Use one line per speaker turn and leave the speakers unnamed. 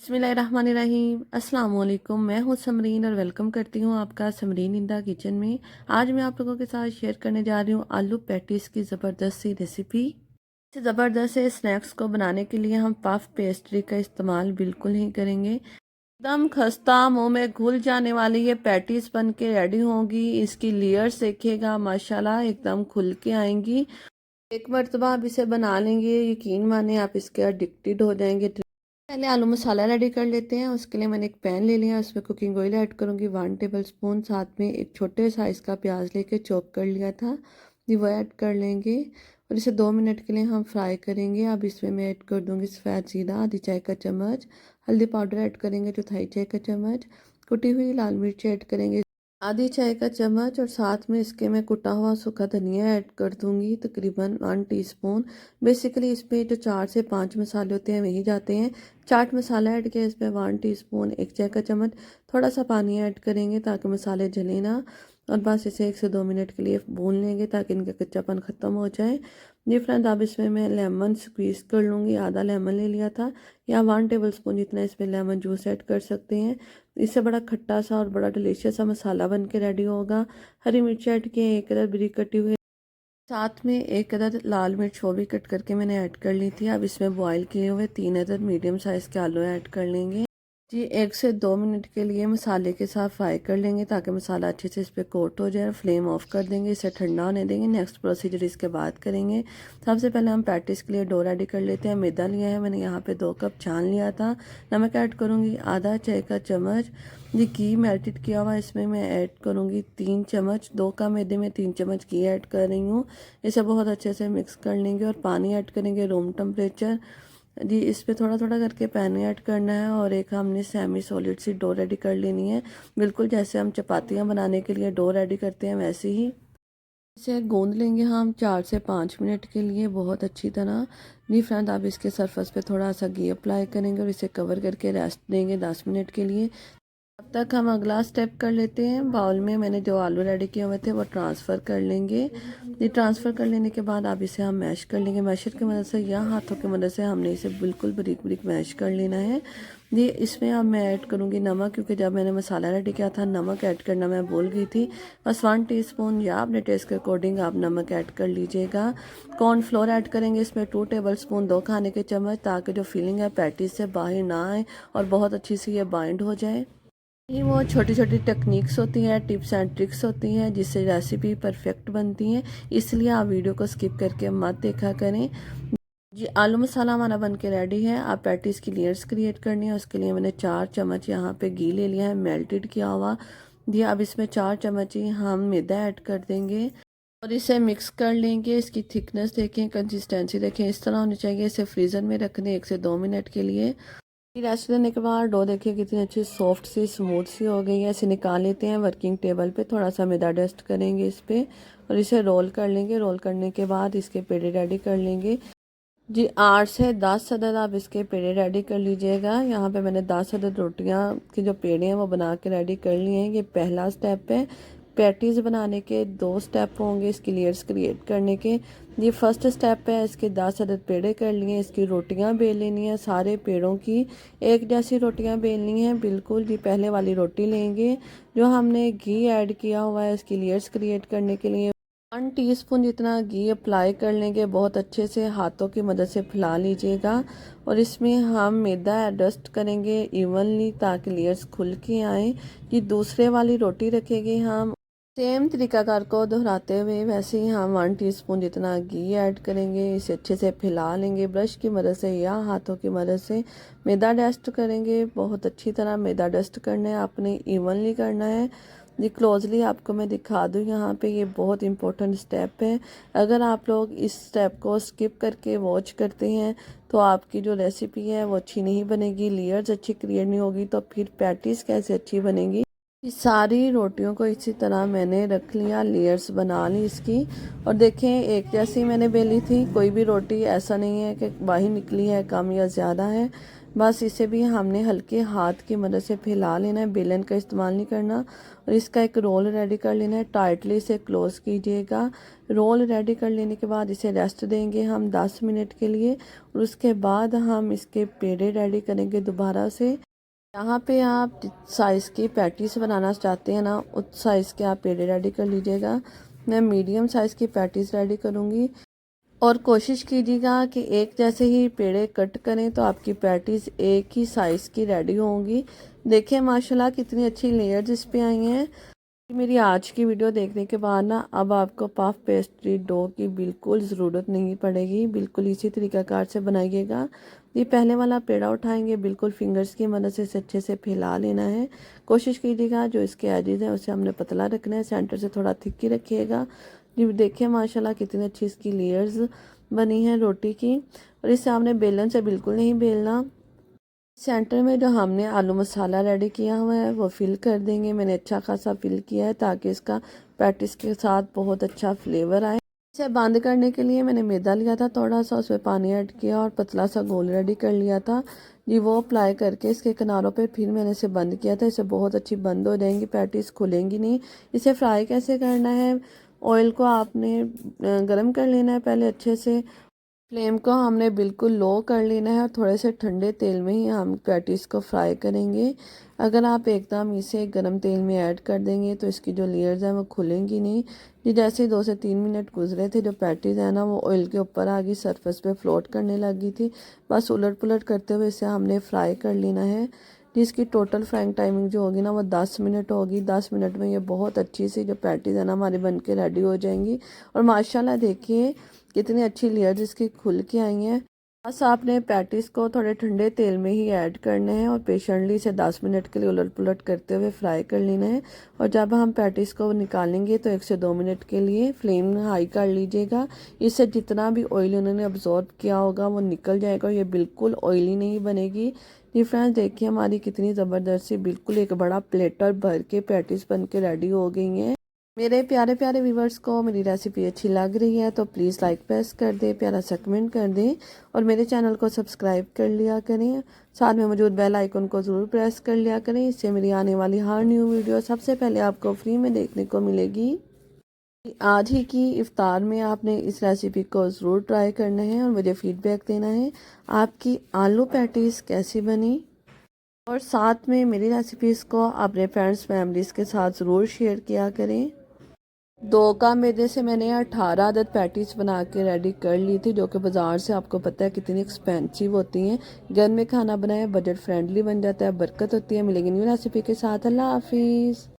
बिस्मिल्लाहिर्रहमानिर्रहीम। अस्सलाम वालेकुम। मैं हूँ समरीन और वेलकम करती हूँ आपका समरीन इन द किचन में। आज मैं आप लोगों के साथ शेयर करने जा रही हूँ आलू पैटीज़ की ज़बरदस्त सी रेसिपी। इस ज़बरदस्त से स्नैक्स को बनाने के लिए हम पफ पेस्ट्री का इस्तेमाल बिल्कुल ही करेंगे। एकदम खस्ता मुंह में घुल जाने वाली ये पैटीज़ बन के रेडी होंगी। इसकी लेयर्स देखिएगा माशाल्लाह एकदम खुल के आएंगी। एक मरतबा आप इसे बना लेंगे, यकीन माने आप इसके एडिक्टेड हो जाएंगे। पहले आलू मसाला रेडी कर लेते हैं। उसके लिए मैंने एक पैन ले लिया, उसमें कुकिंग ऑयल ऐड करूंगी 1 टेबल स्पून। साथ में एक छोटे साइज़ का प्याज लेके चॉप कर लिया था, ये वो ऐड कर लेंगे और इसे 2 मिनट के लिए हम फ्राई करेंगे। अब इसमें मैं ऐड कर दूंगी सफ़ेद ज़ीरा आधी चाय का चम्मच, हल्दी पाउडर ऐड करेंगे चौथाई चाय का चम्मच, कुटी हुई लाल मिर्च ऐड करेंगे आधी चाय का चम्मच और साथ में इसके मैं कुटा हुआ सूखा धनिया ऐड कर दूंगी तकरीबन 1 टीस्पून। बेसिकली इसमें जो 4 से 5 मसाले होते हैं वही जाते हैं। चाट मसाला ऐड किया इसमें 1 टीस्पून, 1 चाय का चम्मच। थोड़ा सा पानी ऐड करेंगे ताकि मसाले जले ना, और बस इसे 1 से 2 मिनट के लिए भून लेंगे ताकि इनका कच्चापन ख़त्म हो जाए। जी फ्रेंड, अब इसमें मैं लेमन स्क्वीज़ कर लूँगी। आधा लेमन ले लिया था, या 1 टेबल स्पून जितना इसमें लेमन जूस ऐड कर सकते हैं। इससे बड़ा खट्टा सा और बड़ा डिलीशियस सा मसाला बन के रेडी होगा। हरी मिर्च ऐड किए, एक अदर बारीक कटी हुई, साथ में एक अदर लाल मिर्च वो भी कट करके मैंने ऐड कर ली थी। अब इसमें बॉईल किए हुए 3 अदर मीडियम साइज़ के आलू ऐड कर लेंगे। जी 1 से 2 मिनट के लिए मसाले के साथ फ्राई कर लेंगे ताकि मसाला अच्छे से इस पर कोट हो जाए। फ्लेम ऑफ कर देंगे, इसे ठंडा होने देंगे। नेक्स्ट प्रोसीजर इसके बाद करेंगे। सबसे पहले हम पैटिस के लिए डो रेडी कर लेते हैं। मैदा लिया है मैंने यहाँ पे 2 कप छान लिया था। नमक ऐड करूँगी आधा चाय का चम्मच। ये घी मेल्टेड किया हुआ इसमें मैं ऐड करूँगी 3 चम्मच। 2 का मैदे में 3 चम्मच घी ऐड कर रही हूँ। इसे बहुत अच्छे से मिक्स कर लेंगे और पानी ऐड करेंगे रूम टेम्परेचर। जी इस पे थोड़ा थोड़ा करके पानी ऐड करना है और एक हमने सेमी सॉलिड सी डो रेडी कर लेनी है, बिल्कुल जैसे हम चपातियाँ बनाने के लिए डो रेडी करते हैं वैसे ही। इसे गूंद लेंगे हम 4 से 5 मिनट के लिए बहुत अच्छी तरह। जी फ्रेंड, आप इसके सरफेस पे थोड़ा सा घी अप्लाई करेंगे और इसे कवर करके रेस्ट देंगे 10 मिनट के लिए। अब तक हम अगला स्टेप कर लेते हैं। बाउल में मैंने जो आलू रेडी किए हुए थे वो ट्रांसफ़र कर लेंगे। ये ट्रांसफ़र कर लेने के बाद अब इसे हम मैश कर लेंगे मशर की मदद से या हाथों की मदद से। हमने इसे बिल्कुल बारीक बारीक मैश कर लेना है। ये इसमें अब मैं ऐड करूँगी नमक, क्योंकि जब मैंने मसाला रेडी किया था नमक ऐड करना मैं भूल गई थी। बस 1 टीस्पून या अपने टेस्ट के अकॉर्डिंग आप नमक ऐड कर लीजिएगा। कॉर्नफ्लोर ऐड करेंगे इसमें 2 टेबल स्पून, 2 खाने के चम्मच, ताकि जो फीलिंग है पैटीज से बाहर ना आए और बहुत अच्छी सी ये बाइंड हो जाए। ये वो छोटी छोटी टेक्निक्स होती हैं, टिप्स एंड ट्रिक्स होती हैं जिससे रेसिपी परफेक्ट बनती हैं, इसलिए आप वीडियो को स्किप करके मत देखा करें। जी आलू मसाला हमारा बन के रेडी है। आप पैटीज की लेयर्स क्रिएट करनी है, उसके लिए मैंने 4 चम्मच यहाँ पे घी ले लिया है मेल्टेड किया हुआ। जी अब इसमें 4 चम्मच ही हम मैदा ऐड कर देंगे और इसे मिक्स कर लेंगे। इसकी थिकनेस देखें, कंसिस्टेंसी देखें, इस तरह होनी चाहिए। इसे फ्रीज़र में रख दें 1 से 2 मिनट के लिए। रेस्ट देने के बाद डो देखिए कितनी अच्छी सॉफ्ट सी स्मूथ सी हो गई है। इसे निकाल लेते हैं। वर्किंग टेबल पे थोड़ा सा मैदा डस्ट करेंगे इस पे और इसे रोल कर लेंगे। रोल करने के बाद इसके पेड़े रेडी कर लेंगे। जी 8 से 10 अदद आप इसके पेड़े रेडी कर लीजिएगा। यहाँ पे मैंने 10 अदद रोटियाँ के जो पेड़े हैं वो बना के रेडी कर लिए हैं। ये पहला स्टेप है। पैटीज बनाने के 2 स्टेप होंगे इसकी लेयर्स क्रिएट करने के। ये फर्स्ट स्टेप है। इसके 10 अदद पेड़े कर लिए। इसकी रोटियां बेल लेनी है, सारे पेड़ों की एक जैसी रोटियां बेलनी है बिल्कुल। जी पहले वाली रोटी लेंगे जो हमने घी ऐड किया हुआ है इसकी लेयर्स क्रिएट करने के लिए। 1 टीस्पून जितना घी अप्लाई कर लेंगे, बहुत अच्छे से हाथों की मदद से फैला लीजिएगा और इसमें हम मैदा एडजस्ट करेंगे इवनली ताकि लेयर्स खुल के आए। ये दूसरे वाली रोटी रखेंगे हम सेम तरीकाकार को दोहराते हुए, वैसे ही हम 1 टीस्पून जितना घी ऐड करेंगे। इसे अच्छे से फैला लेंगे ब्रश की मदद से या हाथों की मदद से। मैदा डस्ट करेंगे, बहुत अच्छी तरह मैदा डस्ट करना है, आपने इवनली करना है। ये क्लोजली आपको मैं दिखा दूँ यहाँ पे, ये बहुत इंपॉर्टेंट स्टेप है। अगर आप लोग इस स्टेप को स्किप करके वॉच करते हैं तो आपकी जो रेसिपी है वो अच्छी नहीं बनेगी, लेयर्स अच्छी क्रिएट नहीं होगी, तो फिर पैटीज कैसे अच्छी बनेगी। सारी रोटियों को इसी तरह मैंने रख लिया, लेयर्स बना ली इसकी। और देखें एक जैसी मैंने बेली थी, कोई भी रोटी ऐसा नहीं है कि बाहर निकली है कम या ज़्यादा है। बस इसे भी हमने हल्के हाथ की मदद से फैला लेना है, बेलन का इस्तेमाल नहीं करना। और इसका एक रोल रेडी कर लेना है, टाइटली इसे क्लोज कीजिएगा। रोल रेडी कर लेने के बाद इसे रेस्ट देंगे हम 10 मिनट के लिए, और उसके बाद हम इसके पेड़े रेडी करेंगे दोबारा से। यहाँ पे आप जिस साइज़ की पैटीज बनाना चाहते हैं ना, उस साइज़ के आप पेड़े रेडी कर लीजिएगा। मैं मीडियम साइज़ की पैटीज रेडी करूँगी, और कोशिश कीजिएगा कि एक जैसे ही पेड़े कट करें तो आपकी पैटीज एक ही साइज़ की रेडी होंगी। देखिए माशाल्लाह कितनी अच्छी लेयर्स इस पे आई हैं। मेरी आज की वीडियो देखने के बाद ना अब आपको पफ पेस्ट्री डो की बिल्कुल ज़रूरत नहीं पड़ेगी। बिल्कुल इसी तरीक़ाकार से बनाइएगा। ये पहले वाला पेड़ा उठाएंगे, बिल्कुल फिंगर्स की मदद से इसे अच्छे से फैला लेना है। कोशिश कीजिएगा जो इसके एजेस हैं उसे हमने पतला रखना है, सेंटर से थोड़ा थिक ही रखिएगा। जी देखिए माशाल्लाह कितनी अच्छी इसकी लेयर्स बनी है रोटी की। और इसे हमने बेलन से बिल्कुल नहीं बेलना। सेंटर में जो हमने आलू मसाला रेडी किया हुआ है वो फिल कर देंगे। मैंने अच्छा खासा फिल किया है ताकि इसका पैटिस के साथ बहुत अच्छा फ्लेवर आए। इसे बंद करने के लिए मैंने मैदा लिया था थोड़ा सा, उसमें पानी ऐड किया और पतला सा गोल रेडी कर लिया था जी। वो अप्लाई करके इसके किनारों पे फिर मैंने इसे बंद किया था। इसे बहुत अच्छी बंद हो जाएंगी, पैटिस खुलेंगी नहीं। इसे फ्राई कैसे करना है, ऑयल को आपने गरम कर लेना है पहले अच्छे से। फ्लेम को हमने बिल्कुल लो कर लेना है और थोड़े से ठंडे तेल में ही हम पैटीज़ को फ्राई करेंगे। अगर आप एकदम इसे गरम तेल में ऐड कर देंगे तो इसकी जो लेयर्स हैं वो खुलेंगी नहीं। ये जैसे ही 2 से 3 मिनट गुजरे थे, जो पैटीज़ है ना वो ऑयल के ऊपर आ गई, सरफेस पे फ्लोट करने लगी थी। बस उलट पुलट करते हुए इसे हमने फ्राई कर लेना है। जिसकी टोटल फ्राइंग टाइमिंग जो होगी ना वो 10 मिनट होगी। 10 मिनट में ये बहुत अच्छी सी जो पैटीज़ है ना हमारी बन के रेडी हो जाएंगी। और माशाल्लाह देखिए कितनी अच्छी लेयर्स इसकी खुल के आई हैं। बस आपने पैटीज़ को थोड़े ठंडे तेल में ही ऐड करना है और पेशेंटली इसे 10 मिनट के लिए उलट पुलट करते हुए फ्राई कर लेना है। और जब हम पैटीज़ को निकालेंगे तो 1 से 2 मिनट के लिए फ्लेम हाई कर लीजिएगा। इससे जितना भी ऑयल उन्होंने अब्जॉर्ब किया होगा वो निकल जाएगा और ये बिल्कुल ऑयली नहीं बनेगी। जी फ्रेंड्स देखिए हमारी कितनी ज़बरदस्त सी बिल्कुल एक बड़ा प्लेटर भर के पैटीज़ बन के रेडी हो गई हैं। मेरे प्यारे प्यारे व्यूवर्स को मेरी रेसिपी अच्छी लग रही है तो प्लीज़ लाइक प्रेस कर दें, प्यारा सा कमेंट कर दें और मेरे चैनल को सब्सक्राइब कर लिया करें। साथ में मौजूद बेल आइकन को ज़रूर प्रेस कर लिया करें, इससे मेरी आने वाली हर न्यू वीडियो सबसे पहले आपको फ्री में देखने को मिलेगी। आज ही की इफ्तार में आपने इस रेसिपी को ज़रूर ट्राई करना है और मुझे फीडबैक देना है आपकी आलू पैटीज़ कैसी बनी। और साथ में मेरी रेसिपीज़ को अपने फ्रेंड्स फैमिलीज़ के साथ ज़रूर शेयर किया करें। 2 का मैदे से मैंने 18 अदद पैटीज बना के रेडी कर ली थी, जो कि बाज़ार से आपको पता है कितनी एक्सपेंसिव होती हैं। घर में खाना बनाए बजट फ्रेंडली बन जाता है, बरकत होती है। मिलेंगे न्यू रेसिपी के साथ। अल्लाह हाफिज़।